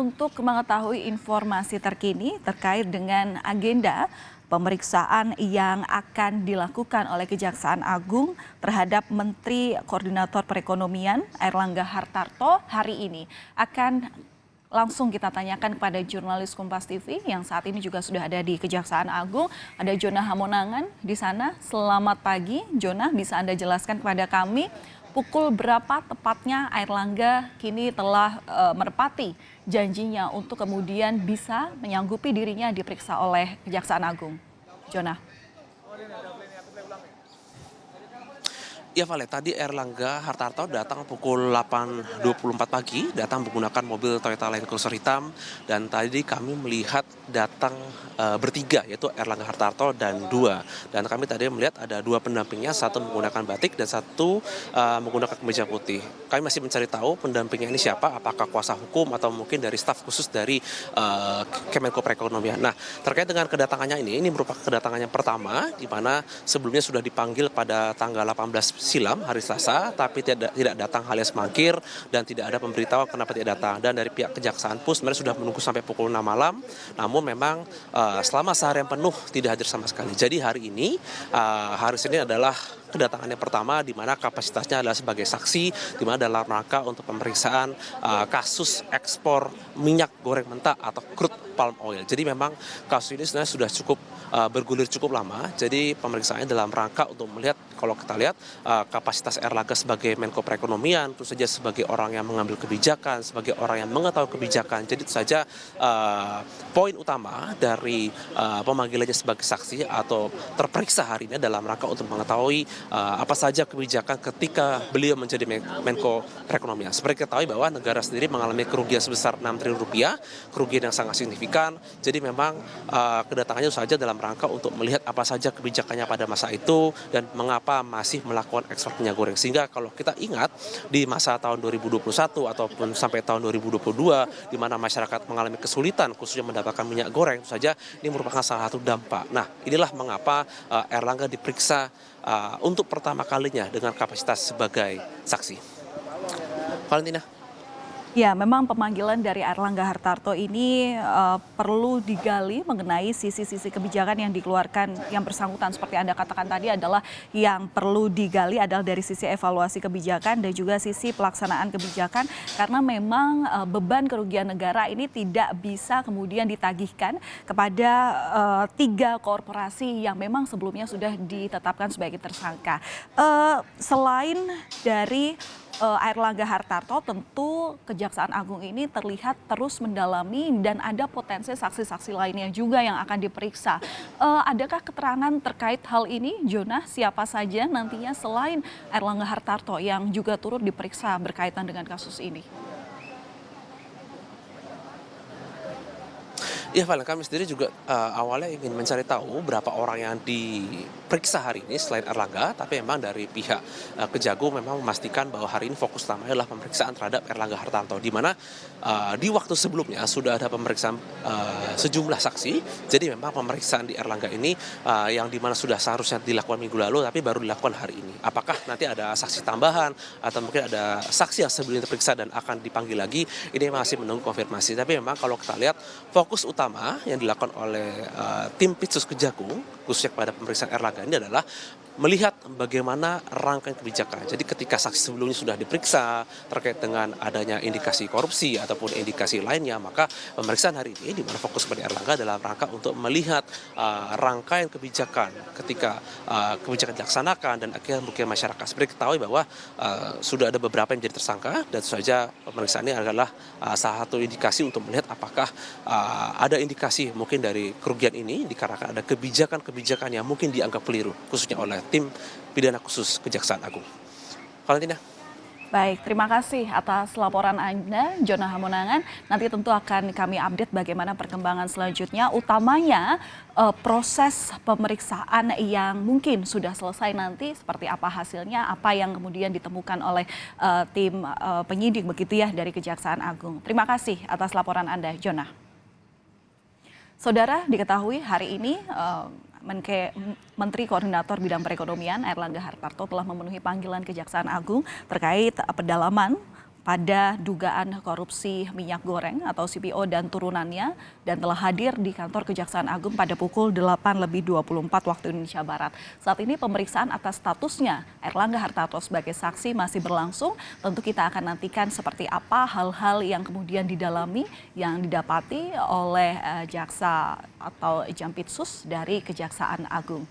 untuk mengetahui informasi terkini terkait dengan agenda pemeriksaan yang akan dilakukan oleh Kejaksaan Agung terhadap Menteri Koordinator Perekonomian Airlangga Hartarto hari ini. Akan langsung kita tanyakan kepada jurnalis Kompas TV yang saat ini juga sudah ada di Kejaksaan Agung. Ada Jonah Hamonangan di sana. Selamat pagi, Jonah. Bisa Anda jelaskan kepada kami pukul berapa tepatnya Airlangga kini telah menepati janjinya untuk kemudian bisa menyanggupi dirinya diperiksa oleh Kejaksaan Agung. Jonah. Ya Vale, tadi Airlangga Hartarto datang pukul 8.24 pagi, datang menggunakan mobil Toyota Land Cruiser hitam, dan tadi kami melihat datang bertiga, yaitu Airlangga Hartarto dan dua. Dan kami tadi melihat ada dua pendampingnya, satu menggunakan batik dan satu menggunakan kemeja putih. Kami masih mencari tahu pendampingnya ini siapa, apakah kuasa hukum atau mungkin dari staf khusus dari Kemenko Perekonomian. Nah, terkait dengan kedatangannya ini merupakan kedatangannya pertama, di mana sebelumnya sudah dipanggil pada tanggal 18 silam hari Selasa, tapi tidak datang alias mangkir dan tidak ada pemberitahuan kenapa tidak datang. Dan dari pihak Kejaksaan pun sebenarnya sudah menunggu sampai pukul 6 malam, namun memang selama seharian penuh tidak hadir sama sekali. Jadi hari ini, hari Senin adalah kedatangannya pertama, di mana kapasitasnya adalah sebagai saksi, di mana dalam rangka untuk pemeriksaan kasus ekspor minyak goreng mentah atau crude palm oil. Jadi memang kasus ini sebenarnya sudah cukup bergulir cukup lama. Jadi pemeriksaannya dalam rangka untuk melihat, kalau kita lihat kapasitas Airlangga sebagai Menko Perekonomian, tentu saja sebagai orang yang mengambil kebijakan, sebagai orang yang mengetahui kebijakan. Jadi itu saja poin utama dari pemanggilannya sebagai saksi atau terperiksa hari ini dalam rangka untuk mengetahui apa saja kebijakan ketika beliau menjadi Menko Perekonomian. Seperti kita ketahui bahwa negara sendiri mengalami kerugian sebesar 6 triliun rupiah, kerugian yang sangat signifikan. Jadi memang kedatangannya saja dalam rangka untuk melihat apa saja kebijakannya pada masa itu dan mengapa masih melakukan ekspor minyak goreng. Sehingga kalau kita ingat di masa tahun 2021 ataupun sampai tahun 2022 di mana masyarakat mengalami kesulitan khususnya mendapatkan minyak goreng, itu saja ini merupakan salah satu dampak. Nah, inilah mengapa Airlangga diperiksa untuk pertama kalinya dengan kapasitas sebagai saksi. Valentina. Ya, memang pemanggilan dari Airlangga Hartarto ini perlu digali mengenai sisi-sisi kebijakan yang dikeluarkan yang bersangkutan. Seperti Anda katakan tadi adalah yang perlu digali adalah dari sisi evaluasi kebijakan dan juga sisi pelaksanaan kebijakan. Karena memang beban kerugian negara ini tidak bisa kemudian ditagihkan kepada 3 korporasi yang memang sebelumnya sudah ditetapkan sebagai tersangka. Selain dari Airlangga Hartarto, tentu Kejaksaan Agung ini terlihat terus mendalami dan ada potensi saksi-saksi lainnya juga yang akan diperiksa. Adakah keterangan terkait hal ini, Jonah? Siapa saja nantinya selain Airlangga Hartarto yang juga turut diperiksa berkaitan dengan kasus ini? Ya, Valen, kami sendiri juga awalnya ingin mencari tahu berapa orang yang diperiksa hari ini selain Airlangga, tapi memang dari pihak Kejagung memang memastikan bahwa hari ini fokus utamanya adalah pemeriksaan terhadap Airlangga Hartarto, di mana di waktu sebelumnya sudah ada pemeriksaan sejumlah saksi. Jadi memang pemeriksaan di Airlangga ini yang dimana sudah seharusnya dilakukan minggu lalu, tapi baru dilakukan hari ini. Apakah nanti ada saksi tambahan atau mungkin ada saksi yang sebelumnya diperiksa dan akan dipanggil lagi, ini masih menunggu konfirmasi. Tapi memang kalau kita lihat fokus utama yang dilakukan oleh tim Pitsus Kejagung khususnya kepada pemeriksaan Airlangga ini adalah melihat bagaimana rangkaian kebijakan. Jadi ketika saksi sebelumnya sudah diperiksa terkait dengan adanya indikasi korupsi ataupun indikasi lainnya, maka pemeriksaan hari ini di mana fokus pada Airlangga dalam rangka untuk melihat rangkaian kebijakan ketika kebijakan dilaksanakan dan akhirnya merugikan masyarakat. Seperti ketahui bahwa sudah ada beberapa yang menjadi tersangka dan tentu saja pemeriksaan ini adalah salah satu indikasi untuk melihat apakah ada indikasi mungkin dari kerugian ini dikarenakan ada kebijakan-kebijakan yang mungkin dianggap keliru khususnya oleh tim pidana khusus Kejaksaan Agung. Valentina. Baik, terima kasih atas laporan Anda, Jonah Hamonangan. Nanti tentu akan kami update bagaimana perkembangan selanjutnya, utamanya proses pemeriksaan yang mungkin sudah selesai nanti, seperti apa hasilnya, apa yang kemudian ditemukan oleh tim penyidik begitu ya dari Kejaksaan Agung. Terima kasih atas laporan Anda, Jonah. Saudara, diketahui hari ini Menteri Koordinator Bidang Perekonomian Airlangga Hartarto telah memenuhi panggilan Kejaksaan Agung terkait pendalaman pada dugaan korupsi minyak goreng atau CPO dan turunannya dan telah hadir di kantor Kejaksaan Agung pada pukul 8:24 waktu Indonesia Barat. Saat ini pemeriksaan atas statusnya Airlangga Hartarto sebagai saksi masih berlangsung. Tentu kita akan nantikan seperti apa hal-hal yang kemudian didalami yang didapati oleh jaksa atau Jampitsus dari Kejaksaan Agung.